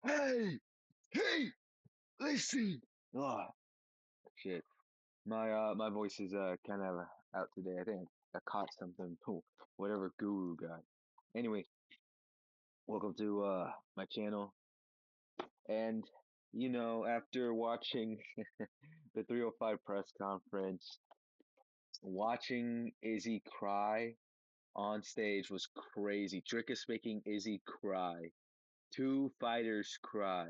Hey, listen. Oh shit. My voice is kind of out today. I think I caught something. Whatever guru got. Anyway, welcome to my channel. And after watching the 305 press conference, watching Izzy cry on stage was crazy. Trick is making Izzy cry. Two fighters cry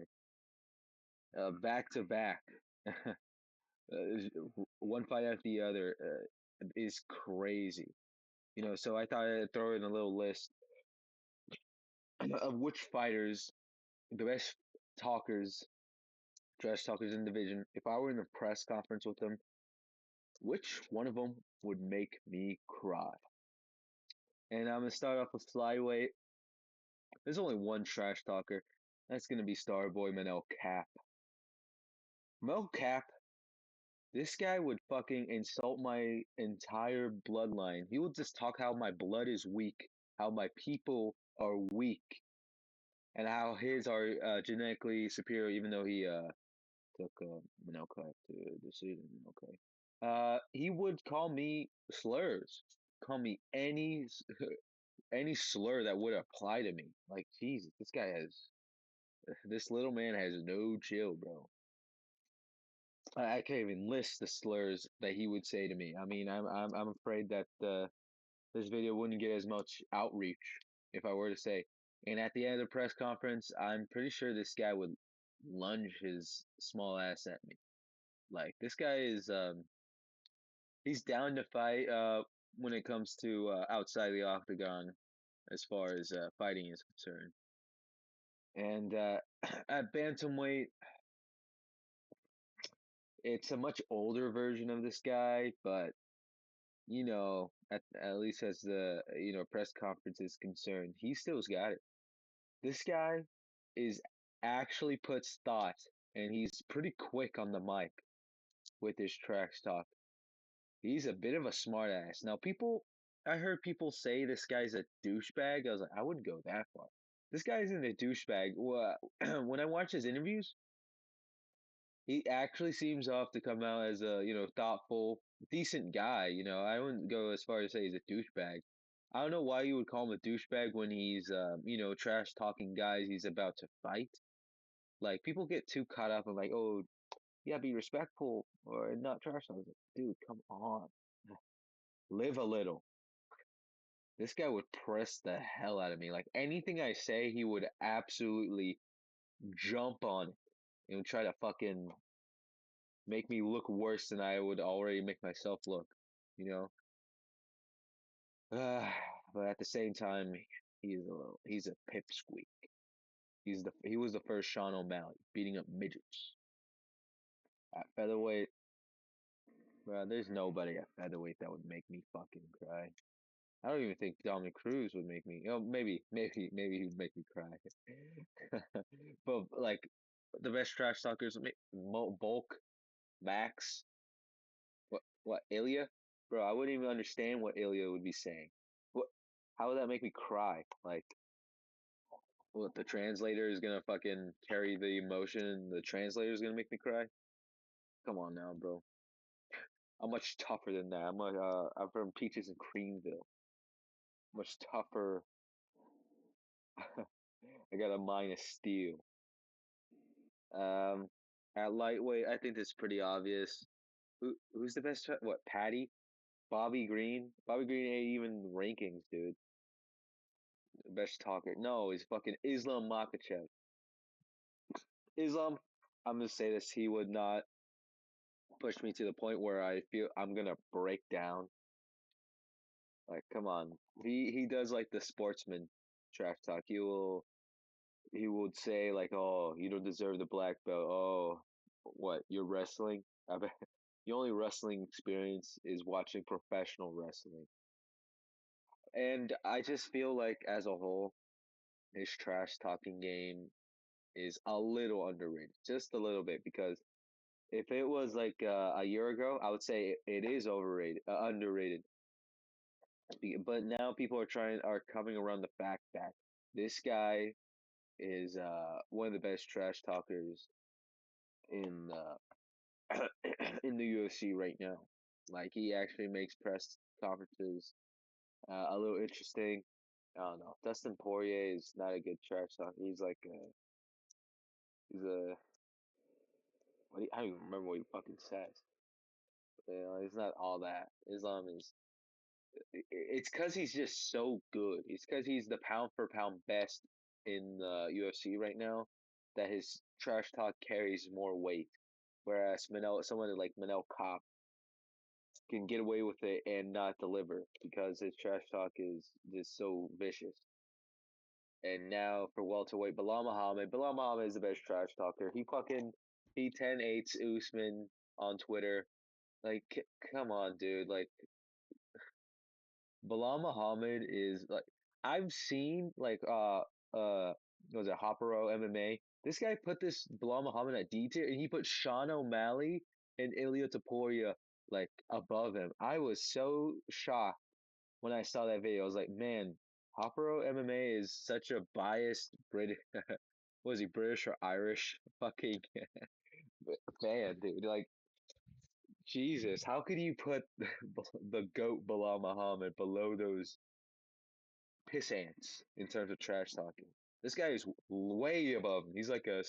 back to back. One fight after the other is crazy. So I thought I'd throw in a little list of which fighters, the best talkers, trash talkers in the division. If I were in a press conference with them, which one of them would make me cry? And I'm gonna start off with flyweight. There's only one trash talker. That's gonna be Starboy Manel Cap. Mel Cap, this guy would fucking insult my entire bloodline. He would just talk how my blood is weak, how my people are weak, and how his are genetically superior, even though he took Manel Cap to decision. Okay, he would call me slurs, call me any slur that would apply to me. Like Jesus, this little man has no chill, bro. I can't even list the slurs that he would say to me. I mean, I'm afraid that this video wouldn't get as much outreach if I were to say. And at the end of the press conference, I'm pretty sure this guy would lunge his small ass at me. Like this guy is he's down to fight when it comes to outside the octagon as far as fighting is concerned. And at bantamweight, it's a much older version of this guy, but at least as the press conference is concerned, he still's got it. This guy is actually puts thought, and he's pretty quick on the mic with his trash talk. He's a bit of a smart ass. Now, I heard people say this guy's a douchebag. I was like, I wouldn't go that far. This guy isn't a douchebag. Well, when I watch his interviews, he actually seems off to come out as a thoughtful, decent guy. I wouldn't go as far as say he's a douchebag. I don't know why you would call him a douchebag when he's trash talking guys he's about to fight. Like people get too caught up in like, oh yeah, be respectful or not trash talk. I was like, dude, come on, live a little. This guy would press the hell out of me. Like anything I say, he would absolutely jump on it and try to fucking make me look worse than I would already make myself look, you know. But at the same time, he's a pipsqueak. He was the first Sean O'Malley beating up midgets at featherweight. Bro, there's nobody at featherweight that would make me fucking cry. I don't even think Dominic Cruz would make me. Maybe he would make me cry. But like the best trash talkers, Bulk, Max, what Ilya, bro? I wouldn't even understand what Ilya would be saying. What? How would that make me cry? Like, what the translator is gonna fucking carry the emotion? The translator is gonna make me cry? Come on now, bro. I'm much tougher than that. I'm from Peaches and Creamville. Much tougher. I got a mind of steel. Um, at lightweight, I think it's pretty obvious. Who's the best? What, Patty? Bobby Green? Bobby Green ain't even rankings, dude. Best talker. No, he's fucking Islam Makhachev. Islam, I'm gonna say this, he would not push me to the point where I feel I'm gonna break down. Like, come on. He does like the sportsman trash talk. He would say like, "Oh, you don't deserve the black belt. Oh, what? You're wrestling? I bet the only wrestling experience is watching professional wrestling." And I just feel like as a whole, his trash talking game is a little underrated, just a little bit. Because if it was like a year ago, I would say it is overrated, underrated. But now people are coming around the fact that this guy is one of the best trash talkers in in the UFC right now. Like he actually makes press conferences a little interesting. I don't know. Dustin Poirier is not a good trash talker. He's a I don't even remember what he fucking says. You know, he's not all that. Islam is it's because he's just so good. It's because he's the pound for pound best in the UFC right now that his trash talk carries more weight. Whereas someone like Manel Kopp can get away with it and not deliver because his trash talk is just so vicious. And now for welterweight, Bilal Muhammad. Bilal Muhammad is the best trash talker. He 10-8s Usman on Twitter. Like, come on, dude. Like, Bilal Muhammad is like I've seen was it Hopero MMA? This guy put this Bilal Muhammad at D tier and he put Sean O'Malley and Ilia Topuria like above him. I was so shocked when I saw that video. I was like, man, Hopero MMA is such a biased British was he British or Irish fucking fan, dude. Like Jesus, how could you put the GOAT Bilal Muhammad below those piss ants in terms of trash talking? This guy is way above him. He's like a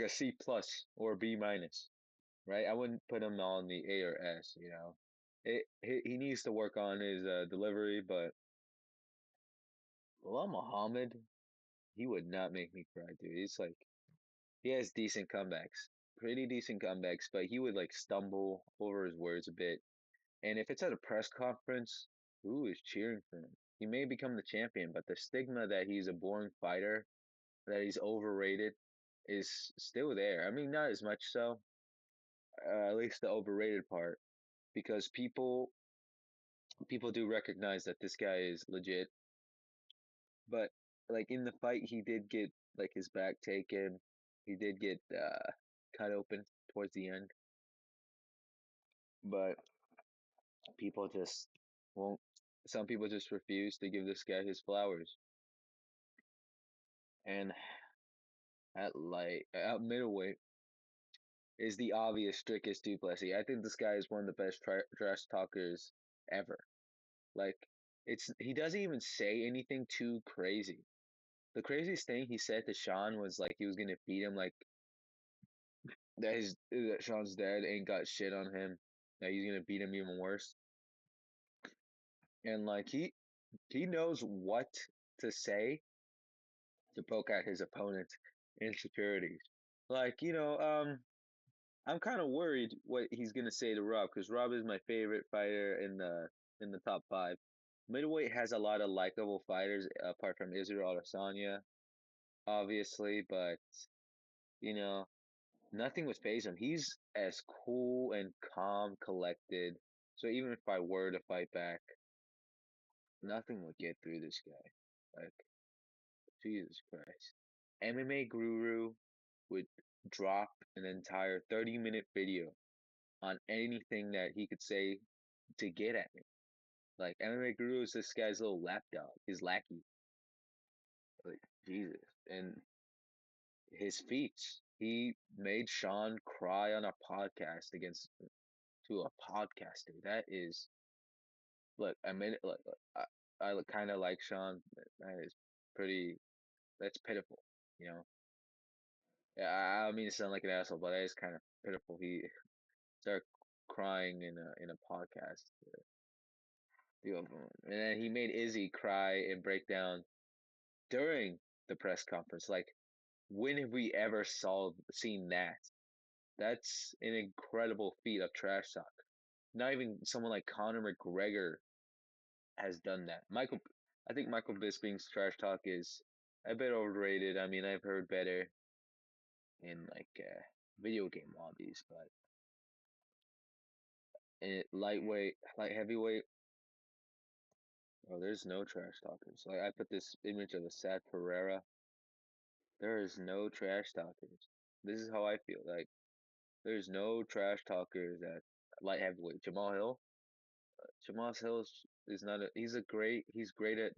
C plus or a B minus, right? I wouldn't put him on the A or S, you know. He needs to work on his delivery, but Bilal Muhammad, he would not make me cry, dude. He's like he has decent comebacks, pretty decent comebacks, but he would like stumble over his words a bit. And if it's at a press conference, who is cheering for him? He may become the champion, but the stigma that he's a boring fighter, that he's overrated, is still there. I mean, not as much so, at least the overrated part, because people do recognize that this guy is legit. But like in the fight, he did get like his back taken. He did get cut open towards the end, but people just won't. Some people just refuse to give this guy his flowers. And at middleweight is the obvious Dricus Du Plessis. I think this guy is one of the best trash talkers ever. Like he doesn't even say anything too crazy. The craziest thing he said to Sean was like he was gonna beat him, like that Sean's dad ain't got shit on him. That he's gonna beat him even worse. And like he knows what to say to poke at his opponent's insecurities. Like, I'm kind of worried what he's gonna say to Rob because Rob is my favorite fighter in the top five. Middleweight has a lot of likable fighters apart from Israel Adesanya, obviously, but you know, nothing would phase him. He's as cool and calm, collected. So even if I were to fight back, nothing would get through this guy. Like, Jesus Christ. MMA Guru would drop an entire 30-minute video on anything that he could say to get at me. Like MMA Guru is this guy's little lapdog, his lackey. Like Jesus, and his feats. He made Sean cry on a podcast against to a podcaster. That is, look, I mean, look, I kind of like Sean. That is pretty. That's pitiful, you know. Yeah, I don't mean to sound like an asshole, but that is kind of pitiful. He started crying in a podcast. And then he made Izzy cry and break down during the press conference. Like, when have we ever seen that? That's an incredible feat of trash talk. Not even someone like Conor McGregor has done that. I think Michael Bisping's trash talk is a bit overrated. I mean, I've heard better in video game lobbies, but light heavyweight, oh, there's no trash talkers. Like I put this image of a Sad Pereira. There is no trash talkers. This is how I feel. Like there's no trash talkers at light heavyweight. Jamal Hill. Jamal Hill is not a. He's great at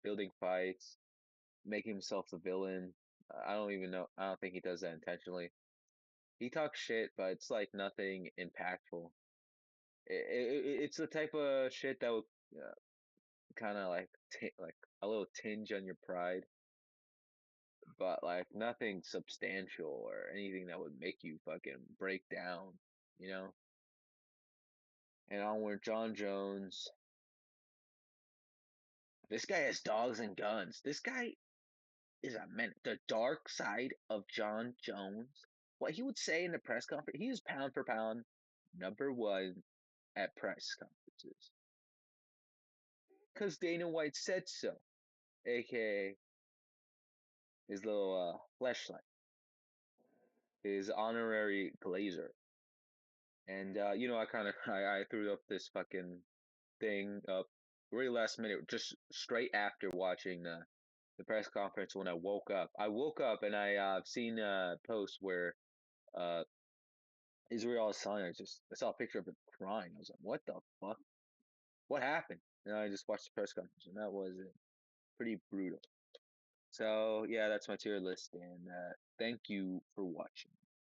building fights. making himself the villain. I don't even know. I don't think he does that intentionally. He talks shit, but it's like nothing impactful. It's the type of shit that would kind of like like a little tinge on your pride, but like nothing substantial or anything that would make you fucking break down, you know? And onward, John Jones. This guy has dogs and guns. This guy is a man. The dark side of John Jones. What he would say in the press conference, he is pound for pound number one at press conferences. Because Dana White said so, aka his little fleshlight, his honorary glazer. And I kind of I threw up this fucking thing up really last minute, just straight after watching the press conference when I woke up. I woke up and I've seen a post where uh Israel Adesanya I saw a picture of him crying. I was like, what the fuck? What happened? And I just watched the press conference and that was pretty brutal. So yeah, that's my tier list, and thank you for watching.